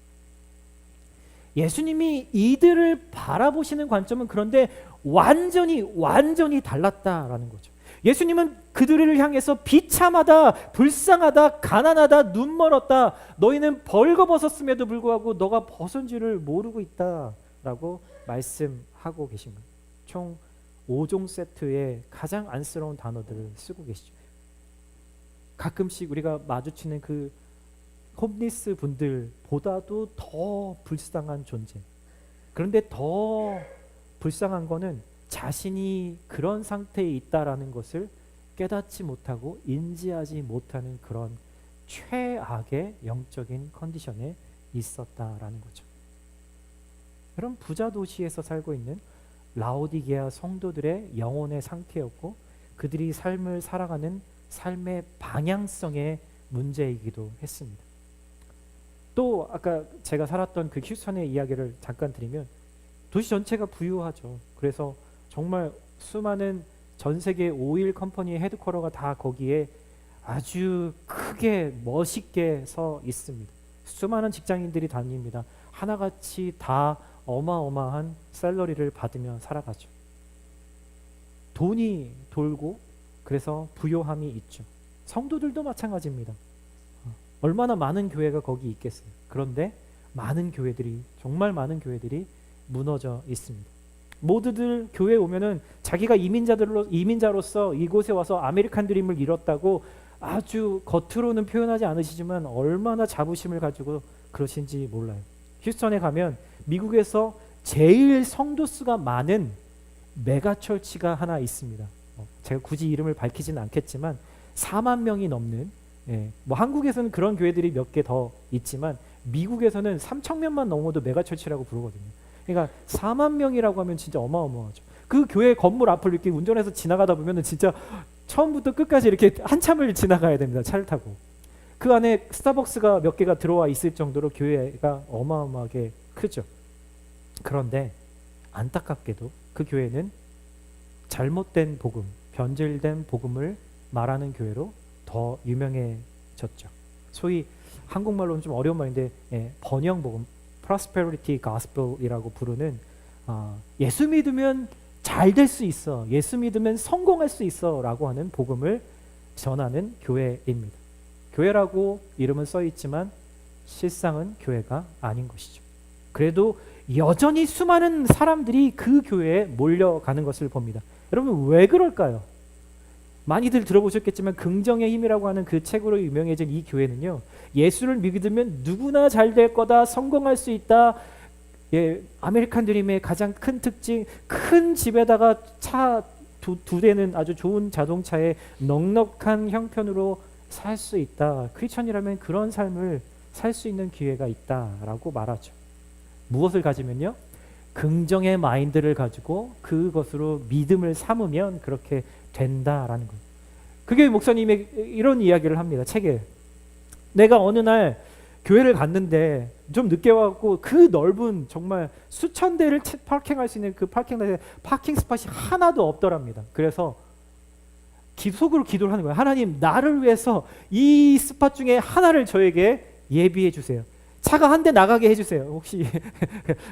예수님이 이들을 바라보시는 관점은 그런데 완전히 달랐다라는 거죠. 예수님은 그들을 향해서 비참하다, 불쌍하다, 가난하다, 눈멀었다. 너희는 벌거벗었음에도 불구하고 너가 벗은 줄을 모르고 있다라고 말씀하고 계신 거예요. 총 5종 세트의 가장 안쓰러운 단어들을 쓰고 계시죠. 가끔씩 우리가 마주치는 그 홈리스 분들보다도 더 불쌍한 존재. 그런데 더 불쌍한 거는 자신이 그런 상태에 있다라는 것을 깨닫지 못하고 인지하지 못하는 그런 최악의 영적인 컨디션에 있었다라는 거죠. 그런 부자 도시에서 살고 있는 라오디게아 성도들의 영혼의 상태였고 그들이 삶을 살아가는 삶의 방향성의 문제이기도 했습니다. 또 아까 제가 살았던 그 휴스턴의 이야기를 잠깐 드리면 도시 전체가 부유하죠. 그래서 정말 수많은 전 세계 오일 컴퍼니의 헤드쿼터가 다 거기에 아주 크게 멋있게 서 있습니다. 수많은 직장인들이 다닙니다. 하나같이 다 어마어마한 샐러리를 받으며 살아가죠. 돈이 돌고 그래서 부요함이 있죠. 성도들도 마찬가지입니다. 얼마나 많은 교회가 거기 있겠어요. 그런데 많은 교회들이, 정말 많은 교회들이 무너져 있습니다. 모두들 교회에 오면은 자기가 이민자로서 이곳에 와서 아메리칸 드림을 이뤘다고 아주 겉으로는 표현하지 않으시지만 얼마나 자부심을 가지고 그러신지 몰라요. 휴스턴에 가면 미국에서 제일 성도 수가 많은 메가철치가 하나 있습니다. 제가 굳이 이름을 밝히지는 않겠지만 4만 명이 넘는, 뭐 한국에서는 그런 교회들이 몇 개 더 있지만 미국에서는 3천 명만 넘어도 메가철치라고 부르거든요. 그러니까 4만 명이라고 하면 진짜 어마어마하죠. 그 교회 건물 앞을 이렇게 운전해서 지나가다 보면은 진짜 처음부터 끝까지 이렇게 한참을 지나가야 됩니다. 차를 타고. 그 안에 스타벅스가 몇 개가 들어와 있을 정도로 교회가 어마어마하게 크죠. 그런데 안타깝게도 그 교회는 잘못된 복음, 변질된 복음을 말하는 교회로 더 유명해졌죠. 소위 한국말로는 좀 어려운 말인데 번영 복음, prosperity gospel이라고 부르는 예수 믿으면 잘 될 수 있어, 예수 믿으면 성공할 수 있어 라고 하는 복음을 전하는 교회입니다. 교회라고 이름은 써 있지만 실상은 교회가 아닌 것이죠. 그래도 여전히 수많은 사람들이 그 교회에 몰려가는 것을 봅니다. 여러분 왜 그럴까요? 많이들 들어보셨겠지만 긍정의 힘이라고 하는 그 책으로 유명해진 이 교회는요, 예수를 믿으면 누구나 잘 될 거다, 성공할 수 있다. 아메리칸 드림의 가장 큰 특징, 큰 집에다가 차 두 대는 아주 좋은 자동차에 넉넉한 형편으로 살 수 있다. 크리스천이라면 그런 삶을 살 수 있는 기회가 있다라고 말하죠. 무엇을 가지면요? 긍정의 마인드를 가지고 그것으로 믿음을 삼으면 그렇게 된다라는 거예요. 그게 목사님의 이런 이야기를 합니다. 책에. 내가 어느 날 교회를 갔는데 좀 늦게 와갖고 그 넓은 정말 수천 대를 파킹할 수 있는 그 파킹 스팟이 하나도 없더랍니다. 그래서 속으로 기도를 하는 거예요. 하나님, 나를 위해서 이 스팟 중에 하나를 저에게 예비해 주세요. 차가 한 대 나가게 해주세요. 혹시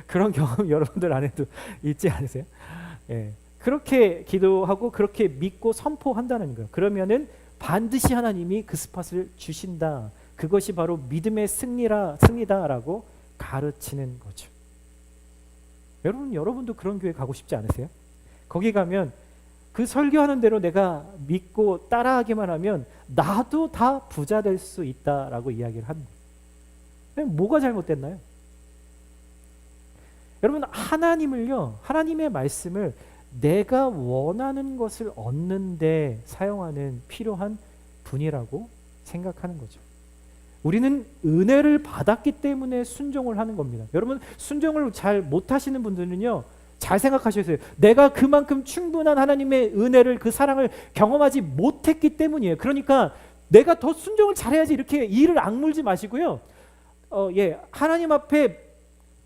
그런 경험 여러분들 안에도 있지 않으세요? 그렇게 기도하고 그렇게 믿고 선포한다는 거예요. 그러면은 반드시 하나님이 그 스팟을 주신다. 그것이 바로 믿음의 승리다라고 가르치는 거죠. 여러분도 그런 교회 가고 싶지 않으세요? 거기 가면 그 설교하는 대로 내가 믿고 따라하기만 하면 나도 다 부자 될 수 있다라고 이야기를 합니다. 뭐가 잘못됐나요? 여러분, 하나님의 말씀을 내가 원하는 것을 얻는 데 사용하는 필요한 분이라고 생각하는 거죠. 우리는 은혜를 받았기 때문에 순종을 하는 겁니다. 여러분, 순종을 잘 못하시는 분들은요, 잘 생각하셔야 돼요. 내가 그만큼 충분한 하나님의 은혜를, 그 사랑을 경험하지 못했기 때문이에요. 그러니까 내가 더 순종을 잘해야지, 이렇게 이를 악물지 마시고요. 하나님 앞에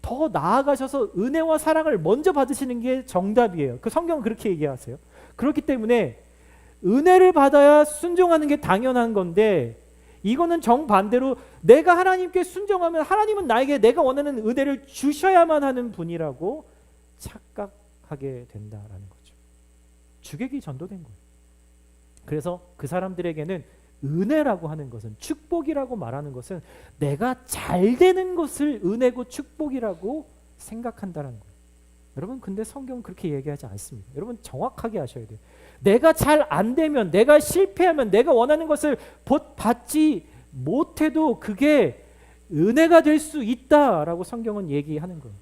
더 나아가셔서 은혜와 사랑을 먼저 받으시는 게 정답이에요. 그 성경은 그렇게 얘기하세요. 그렇기 때문에 은혜를 받아야 순종하는 게 당연한 건데, 이거는 정반대로 내가 하나님께 순종하면 하나님은 나에게 내가 원하는 은혜를 주셔야만 하는 분이라고 착각하게 된다라는 거죠. 주객이 전도된 거예요. 그래서 그 사람들에게는 은혜라고 하는 것은, 축복이라고 말하는 것은 내가 잘 되는 것을 은혜고 축복이라고 생각한다는 거예요. 여러분, 근데 성경은 그렇게 얘기하지 않습니다. 여러분, 정확하게 하셔야 돼요. 내가 잘 안 되면, 내가 실패하면, 내가 원하는 것을 받지 못해도 그게 은혜가 될 수 있다라고 성경은 얘기하는 거예요.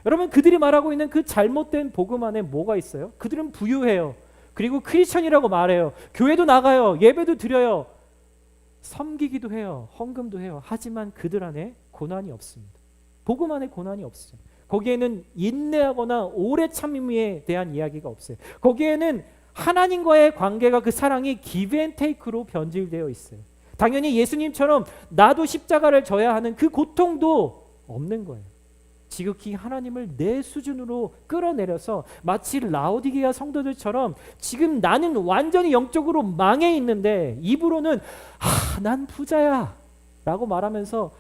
여러분, 그들이 말하고 있는 그 잘못된 복음 안에 뭐가 있어요? 그들은 부유해요. 그리고 크리스천이라고 말해요. 교회도 나가요. 예배도 드려요. 섬기기도 해요. 헌금도 해요. 하지만 그들 안에 고난이 없습니다. 복음 안에 고난이 없어요. 거기에는 인내하거나 오래 참음에 대한 이야기가 없어요. 거기에는 하나님과의 관계가, 그 사랑이 give and take로 변질되어 있어요. 당연히 예수님처럼 나도 십자가를 져야 하는 그 고통도 없는 거예요. 지극히 하나님을 내 수준으로 끌어내려서 마치 라오디게아 성도들처럼 지금 나는 완전히 영적으로 망해 있는데 입으로는 난 부자야 라고 말하면서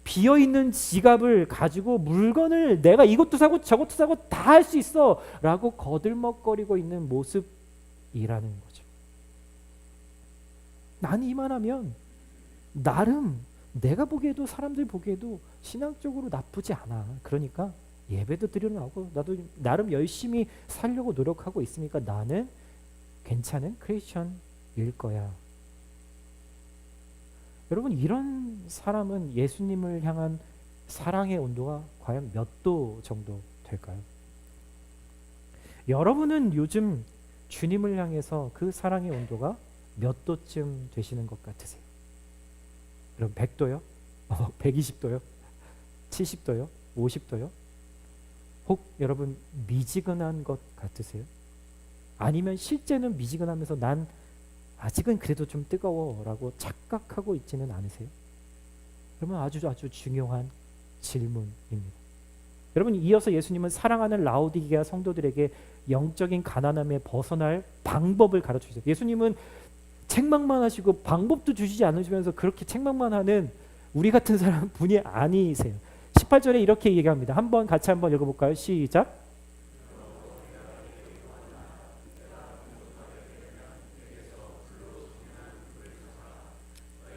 비어있는 지갑을 가지고 물건을 내가 이것도 사고 저것도 사고 다 할 수 있어 라고 거들먹거리고 있는 모습이라는 거죠. 나는 이만하면 나름 내가 보기에도 사람들 보기에도 신앙적으로 나쁘지 않아. 그러니까 예배도 드리러 나오고 나도 나름 열심히 살려고 노력하고 있으니까 나는 괜찮은 크리스천일 거야. 여러분, 이런 사람은 예수님을 향한 사랑의 온도가 과연 몇 도 정도 될까요? 여러분은 요즘 주님을 향해서 그 사랑의 온도가 몇 도쯤 되시는 것 같으세요? 여러분, 100도요? 120도요? 70도요? 50도요? 혹 여러분 미지근한 것 같으세요? 아니면 실제는 미지근하면서 난 아직은 그래도 좀 뜨거워라고 착각하고 있지는 않으세요? 그러면 아주 중요한 질문입니다. 여러분, 이어서 예수님은 사랑하는 라오디게아 성도들에게 영적인 가난함에 벗어날 방법을 가르쳐주세요. 예수님은 책망만 하시고 방법도 주시지 않으시면서 그렇게 책망만 하는 우리 같은 사람 분이 아니세요. 18절에 이렇게 얘기합니다. 같이 한번 읽어볼까요? 시작.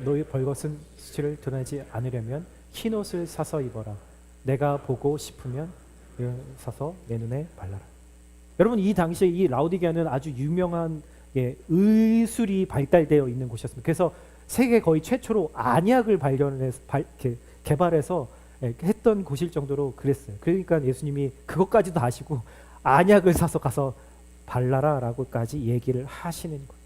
너희 벌거벗은 수치를 드러내지 않으려면 흰 옷을 사서 입어라. 내가 보고 싶으면 사서 내 눈에 발라라. 여러분, 이 당시에 이 라오디게아는 아주 유명한 의술이 발달되어 있는 곳이었습니다. 그래서 세계 거의 최초로 안약을 개발해서 했던 곳일 정도로 그랬어요. 그러니까 예수님이 그것까지도 아시고 안약을 사서 가서 발라라라고까지 얘기를 하시는 거예요.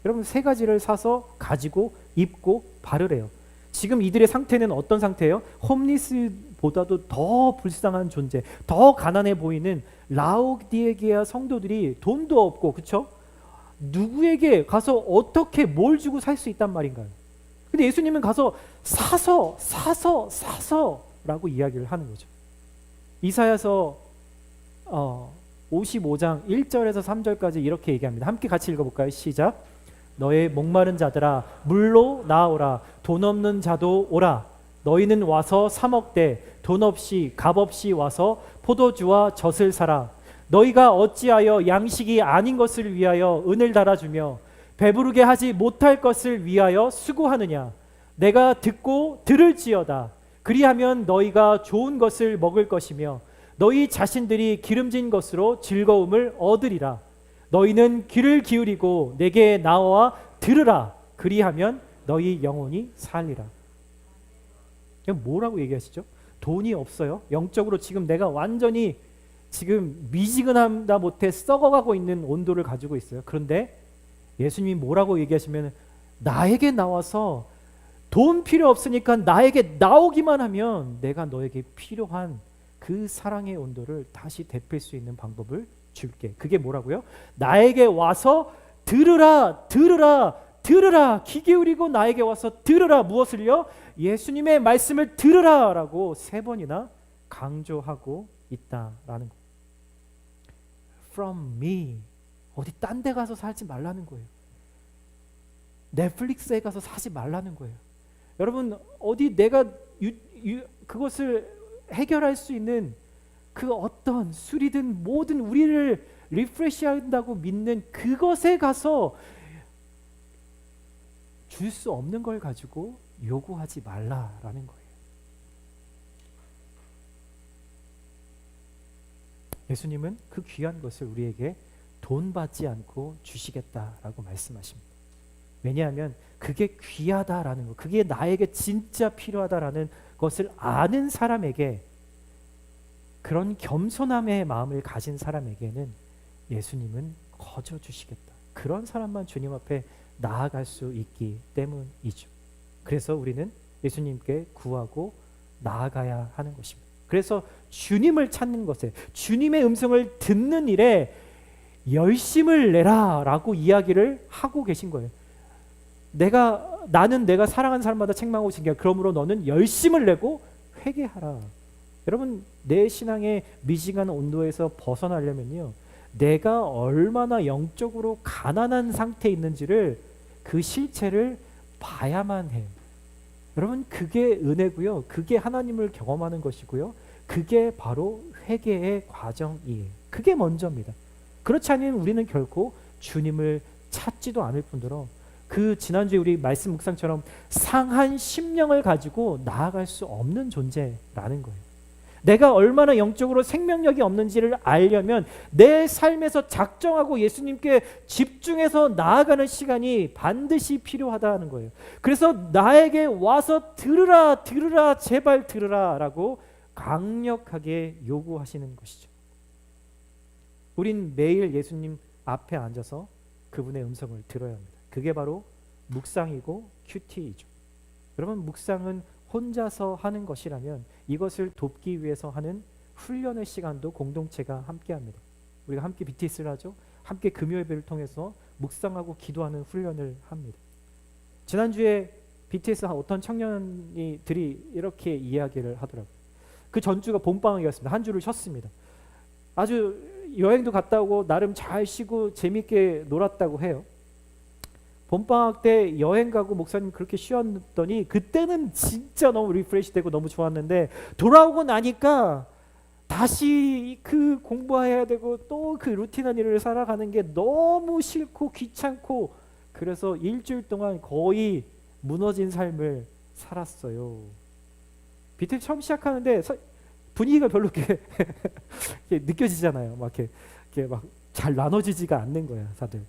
여러분, 세 가지를 사서 가지고 입고 바르래요. 지금 이들의 상태는 어떤 상태예요? 홈리스보다도 더 불쌍한 존재, 더 가난해 보이는 라오디게아 성도들이 돈도 없고, 그렇죠? 누구에게 가서 어떻게 뭘 주고 살 수 있단 말인가요? 근데 예수님은 가서 사서라고 이야기를 하는 거죠. 이사야서 55장 1절에서 3절까지 이렇게 얘기합니다. 함께 같이 읽어볼까요? 시작. 너의 목마른 자들아 물로 나오라. 돈 없는 자도 오라. 너희는 와서 사 먹되 돈 없이 값 없이 와서 포도주와 젖을 사라. 너희가 어찌하여 양식이 아닌 것을 위하여 은을 달아주며 배부르게 하지 못할 것을 위하여 수고하느냐. 내가 듣고 들을지어다. 그리하면 너희가 좋은 것을 먹을 것이며 너희 자신들이 기름진 것으로 즐거움을 얻으리라. 너희는 귀를 기울이고 내게 나와 들으라. 그리하면 너희 영혼이 살리라. 뭐라고 얘기하시죠? 돈이 없어요. 영적으로 지금 내가 완전히 지금 미지근하다 못해 썩어가고 있는 온도를 가지고 있어요. 그런데 예수님이 뭐라고 얘기하시면 나에게 나와서 돈 필요 없으니까 나에게 나오기만 하면 내가 너에게 필요한 그 사랑의 온도를 다시 데필 수 있는 방법을 줄게. 그게 뭐라고요? 나에게 와서 들으라. 귀 기울이고 나에게 와서 들으라. 무엇을요? 예수님의 말씀을 들으라 라고 3번이나 강조하고 있다라는 거. From me. 어디 딴 데 가서 사지 말라는 거예요. 넷플릭스에 가서 사지 말라는 거예요. 여러분, 어디 내가 그것을 해결할 수 있는 그 어떤 술이든 뭐든 우리를 리프레시한다고 믿는 그것에 가서 줄 수 없는 걸 가지고 요구하지 말라라는 거예요. 예수님은 그 귀한 것을 우리에게 돈 받지 않고 주시겠다라고 말씀하십니다. 왜냐하면 그게 귀하다라는 것, 그게 나에게 진짜 필요하다라는 것을 아는 사람에게, 그런 겸손함의 마음을 가진 사람에게는 예수님은 거저 주시겠다. 그런 사람만 주님 앞에 나아갈 수 있기 때문이죠. 그래서 우리는 예수님께 구하고 나아가야 하는 것입니다. 그래서 주님을 찾는 것에, 주님의 음성을 듣는 일에 열심을 내라 라고 이야기를 하고 계신 거예요. 나는 내가 사랑하는 사람마다 책망하고 있으니까 그러므로 너는 열심을 내고 회개하라. 여러분, 내 신앙의 미지근한 온도에서 벗어나려면요, 내가 얼마나 영적으로 가난한 상태에 있는지를, 그 실체를 봐야만 해요. 여러분 그게 은혜고요. 그게 하나님을 경험하는 것이고요. 그게 바로 회개의 과정이에요. 그게 먼저입니다. 그렇지 않으면 우리는 결코 주님을 찾지도 않을 뿐더러 그 지난주에 우리 말씀 묵상처럼 상한 심령을 가지고 나아갈 수 없는 존재라는 거예요. 내가 얼마나 영적으로 생명력이 없는지를 알려면 내 삶에서 작정하고 예수님께 집중해서 나아가는 시간이 반드시 필요하다는 거예요. 그래서 나에게 와서 들으라 들으라 제발 들으라 라고 강력하게 요구하시는 것이죠. 우린 매일 예수님 앞에 앉아서 그분의 음성을 들어야 합니다. 그게 바로 묵상이고 큐티이죠. 여러분 묵상은 혼자서 하는 것이라면 이것을 돕기 위해서 하는 훈련의 시간도 공동체가 함께합니다. 우리가 함께 BTS를 하죠. 함께 금요예배를 통해서 묵상하고 기도하는 훈련을 합니다. 지난주에 BTS 어떤 청년이들이 이렇게 이야기를 하더라고요. 그 전주가 봄방학이었습니다. 한 주를 쉬었습니다. 아주 여행도 갔다 오고 나름 잘 쉬고 재밌게 놀았다고 해요. 봄방학 때 여행 가고 목사님 그렇게 쉬었더니 그때는 진짜 너무 리프레시 되고 너무 좋았는데 돌아오고 나니까 다시 그 공부해야 되고 또 그 루틴한 일을 살아가는 게 너무 싫고 귀찮고 그래서 일주일 동안 거의 무너진 삶을 살았어요. BTS 처음 시작하는데 분위기가 별로 이렇게 느껴지잖아요. 막 이렇게 막 잘 나눠지지가 않는 거야, 다들.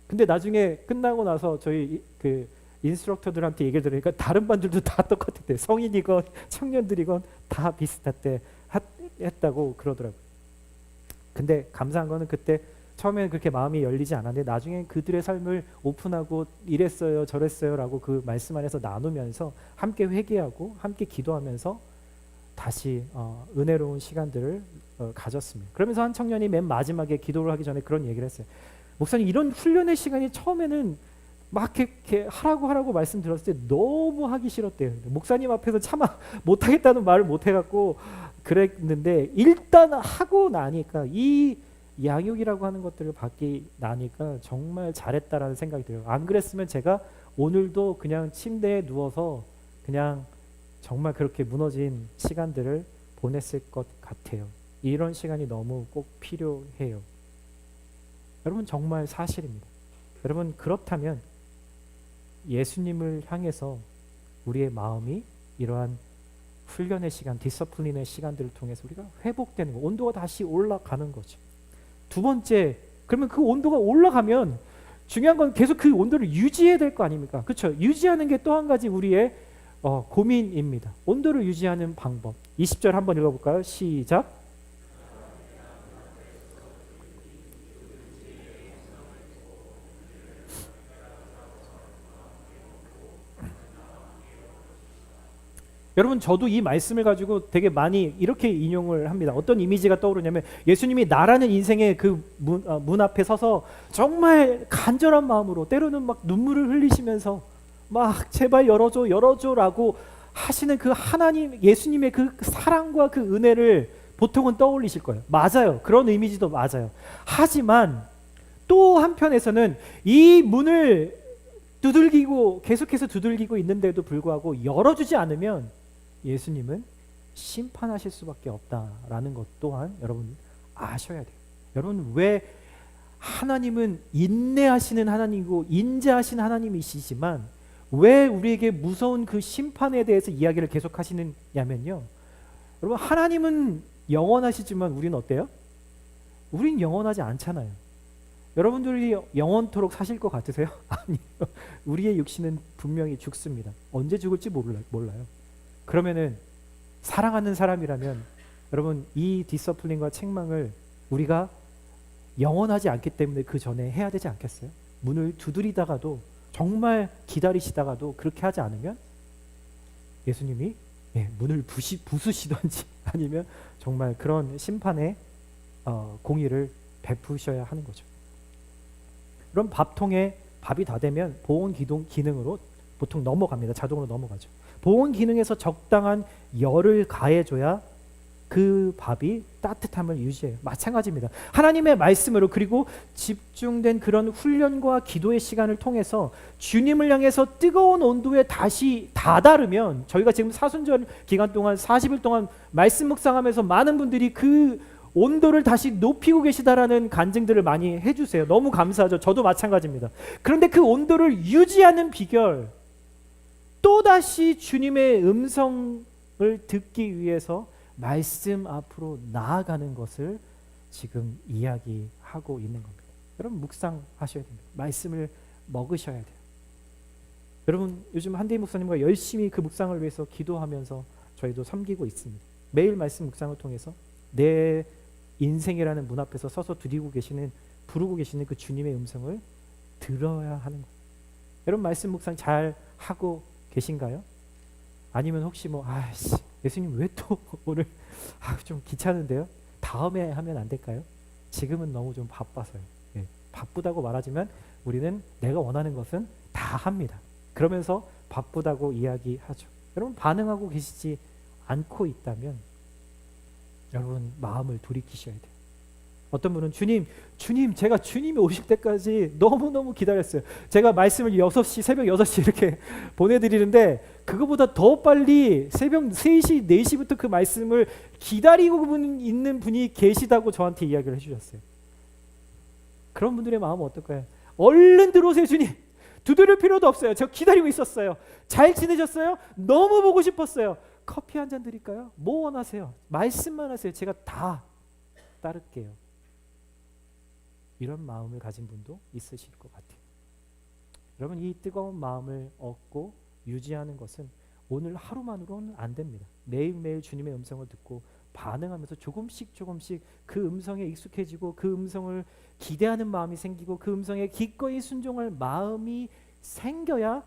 근데 나중에 끝나고 나서 저희 그 인스트럭터들한테 얘기를 들으니까 다른 반들도 다 똑같았대. 성인이건 청년들이건 다 비슷했대 했다고 그러더라고요. 근데 감사한 거는 그때 처음에는 그렇게 마음이 열리지 않았는데 나중에 그들의 삶을 오픈하고 이랬어요 저랬어요 라고 그 말씀 안에서 나누면서 함께 회개하고 함께 기도하면서 다시 은혜로운 시간들을 가졌습니다. 그러면서 한 청년이 맨 마지막에 기도를 하기 전에 그런 얘기를 했어요. 목사님 이런 훈련의 시간이 처음에는 막 이렇게 하라고 말씀드렸을 때 너무 하기 싫었대요. 목사님 앞에서 차마 못하겠다는 말을 못해갖고 그랬는데 일단 하고 나니까 이 양육이라고 하는 것들을 받기 나니까 정말 잘했다라는 생각이 들어요. 안 그랬으면 제가 오늘도 그냥 침대에 누워서 그냥 정말 그렇게 무너진 시간들을 보냈을 것 같아요. 이런 시간이 너무 꼭 필요해요. 여러분 정말 사실입니다. 여러분 그렇다면 예수님을 향해서 우리의 마음이 이러한 훈련의 시간, 디서플린의 시간들을 통해서 우리가 회복되는 거, 온도가 다시 올라가는 거죠. 두 번째, 그러면 그 온도가 올라가면 중요한 건 계속 그 온도를 유지해야 될 거 아닙니까? 그렇죠? 유지하는 게 또 한 가지 우리의 고민입니다. 온도를 유지하는 방법. 20절 한번 읽어볼까요? 시작. 여러분 저도 이 말씀을 가지고 되게 많이 이렇게 인용을 합니다. 어떤 이미지가 떠오르냐면 예수님이 나라는 인생의 그 문 앞에 서서 정말 간절한 마음으로 때로는 막 눈물을 흘리시면서 막 제발 열어줘라고 하시는 그 하나님 예수님의 그 사랑과 그 은혜를 보통은 떠올리실 거예요. 맞아요. 그런 이미지도 맞아요. 하지만 또 한편에서는 이 문을 계속해서 두들기고 있는데도 불구하고 열어주지 않으면 예수님은 심판하실 수밖에 없다라는 것 또한 여러분 아셔야 돼요. 여러분 왜 하나님은 인내하시는 하나님이고 인자하신 하나님이시지만 왜 우리에게 무서운 그 심판에 대해서 이야기를 계속 하시느냐면요. 여러분 하나님은 영원하시지만 우리는 어때요? 우린 영원하지 않잖아요. 여러분들이 영원토록 사실 것 같으세요? 아니요. 우리의 육신은 분명히 죽습니다. 언제 죽을지 몰라요. 그러면은 사랑하는 사람이라면 여러분 이 디서플린과 책망을 우리가 영원하지 않기 때문에 그 전에 해야 되지 않겠어요? 문을 두드리다가도 정말 기다리시다가도 그렇게 하지 않으면 예수님이 문을 부수시던지 아니면 정말 그런 심판의 공의를 베푸셔야 하는 거죠. 그럼 밥통에 밥이 다 되면 보온 기능으로 보통 넘어갑니다. 자동으로 넘어가죠. 보온 기능에서 적당한 열을 가해줘야 그 밥이 따뜻함을 유지해요. 마찬가지입니다. 하나님의 말씀으로 그리고 집중된 그런 훈련과 기도의 시간을 통해서 주님을 향해서 뜨거운 온도에 다시 다다르면, 저희가 지금 사순절 기간 동안 40일 동안 말씀 묵상하면서 많은 분들이 그 온도를 다시 높이고 계시다라는 간증들을 많이 해주세요. 너무 감사하죠. 저도 마찬가지입니다. 그런데 그 온도를 유지하는 비결, 또다시 주님의 음성을 듣기 위해서 말씀 앞으로 나아가는 것을 지금 이야기하고 있는 겁니다. 여러분 묵상하셔야 됩니다. 말씀을 먹으셔야 돼요. 여러분 요즘 한대희 목사님과 열심히 그 묵상을 위해서 기도하면서 저희도 섬기고 있습니다. 매일 말씀 묵상을 통해서 내 인생이라는 문 앞에서 서서 부르고 계시는 그 주님의 음성을 들어야 하는 거예요. 여러분 말씀 묵상 잘 하고 계신가요? 아니면 혹시 예수님 왜 또 오늘 좀 귀찮은데요? 다음에 하면 안 될까요? 지금은 너무 좀 바빠서요. 바쁘다고 말하지만 우리는 내가 원하는 것은 다 합니다. 그러면서 바쁘다고 이야기하죠. 여러분 반응하고 계시지 않고 있다면 여러분 마음을 돌이키셔야 돼요. 어떤 분은 주님 제가 주님이 오실 때까지 너무너무 기다렸어요. 제가 말씀을 6시 새벽 6시 이렇게 보내드리는데 그거보다 더 빨리 새벽 3시 4시부터 그 말씀을 기다리고 있는 분이 계시다고 저한테 이야기를 해주셨어요. 그런 분들의 마음은 어떨까요? 얼른 들어오세요 주님. 두드릴 필요도 없어요. 저 기다리고 있었어요. 잘 지내셨어요? 너무 보고 싶었어요. 커피 한 잔 드릴까요? 뭐 원하세요? 말씀만 하세요. 제가 다 따를게요. 이런 마음을 가진 분도 있으실 것 같아요. 여러분 이 뜨거운 마음을 얻고 유지하는 것은 오늘 하루만으로는 안 됩니다. 매일매일 주님의 음성을 듣고 반응하면서 조금씩 그 음성에 익숙해지고 그 음성을 기대하는 마음이 생기고 그 음성에 기꺼이 순종할 마음이 생겨야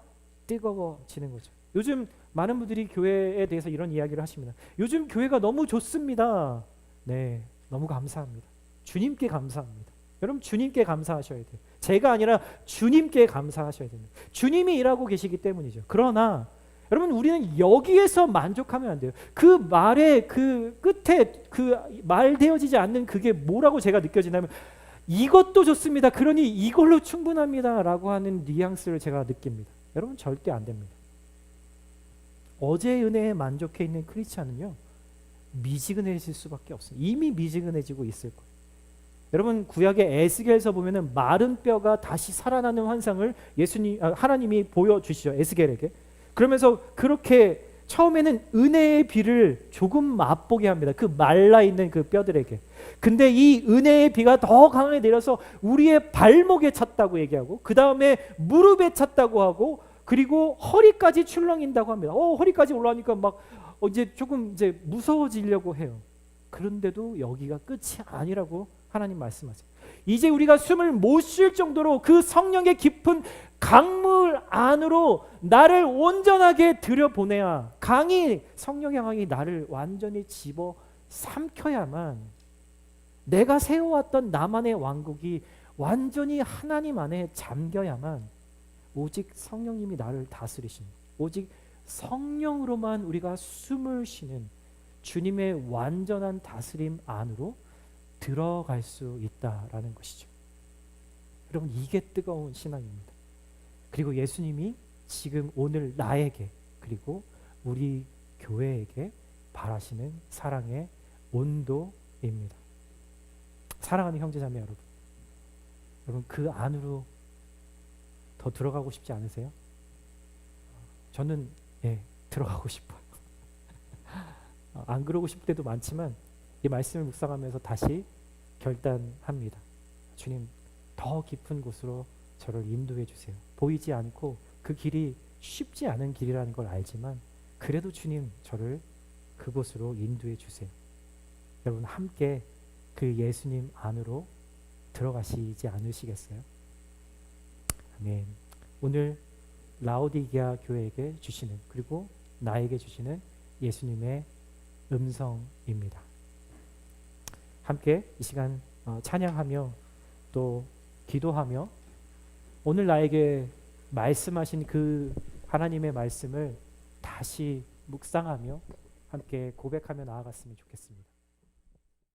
뜨거워지는 거죠. 요즘 많은 분들이 교회에 대해서 이런 이야기를 하십니다. 요즘 교회가 너무 좋습니다. 네, 너무 감사합니다. 주님께 감사합니다. 여러분 주님께 감사하셔야 돼요. 제가 아니라 주님께 감사하셔야 됩니다. 주님이 일하고 계시기 때문이죠. 그러나 여러분 우리는 여기에서 만족하면 안 돼요. 그 말의 그 끝에 그 말되어지지 않는 그게 뭐라고 제가 느껴지냐면 이것도 좋습니다. 그러니 이걸로 충분합니다. 라고 하는 뉘앙스를 제가 느낍니다. 여러분 절대 안 됩니다. 어제의 은혜에 만족해 있는 크리스찬은요 미지근해질 수밖에 없습니다. 이미 미지근해지고 있을 거예요. 여러분 구약의 에스겔에서 보면은 마른 뼈가 다시 살아나는 환상을 하나님이 보여주시죠. 에스겔에게. 그러면서 그렇게 처음에는 은혜의 비를 조금 맛보게 합니다. 그 말라있는 그 뼈들에게. 근데 이 은혜의 비가 더 강하게 내려서 우리의 발목에 찼다고 얘기하고 그 다음에 무릎에 찼다고 하고 그리고 허리까지 출렁인다고 합니다. 허리까지 올라가니까 막 이제 조금 이제 무서워지려고 해요. 그런데도 여기가 끝이 아니라고 하나님 말씀하세요. 이제 우리가 숨을 못 쉴 정도로 그 성령의 깊은 강물 안으로 나를 온전하게 들여보내야 성령의 강이 나를 완전히 집어 삼켜야만 내가 세워왔던 나만의 왕국이 완전히 하나님 안에 잠겨야만 오직 성령님이 나를 다스리신 오직 성령으로만 우리가 숨을 쉬는 주님의 완전한 다스림 안으로 들어갈 수 있다라는 것이죠. 여러분 이게 뜨거운 신앙입니다. 그리고 예수님이 지금 오늘 나에게 그리고 우리 교회에게 바라시는 사랑의 온도입니다. 사랑하는 형제자매 여러분 그 안으로 더 들어가고 싶지 않으세요? 저는 들어가고 싶어요. 안 그러고 싶을 때도 많지만 이 말씀을 묵상하면서 다시 결단합니다. 주님 더 깊은 곳으로 저를 인도해 주세요. 보이지 않고 그 길이 쉽지 않은 길이라는 걸 알지만 그래도 주님 저를 그곳으로 인도해 주세요. 여러분 함께 그 예수님 안으로 들어가시지 않으시겠어요? 아멘. 오늘 라오디게아 교회에게 주시는 그리고 나에게 주시는 예수님의 음성입니다. 함께 이 시간 찬양하며 또 기도하며 오늘 나에게 말씀하신 그 하나님의 말씀을 다시 묵상하며 함께 고백하며 나아갔으면 좋겠습니다.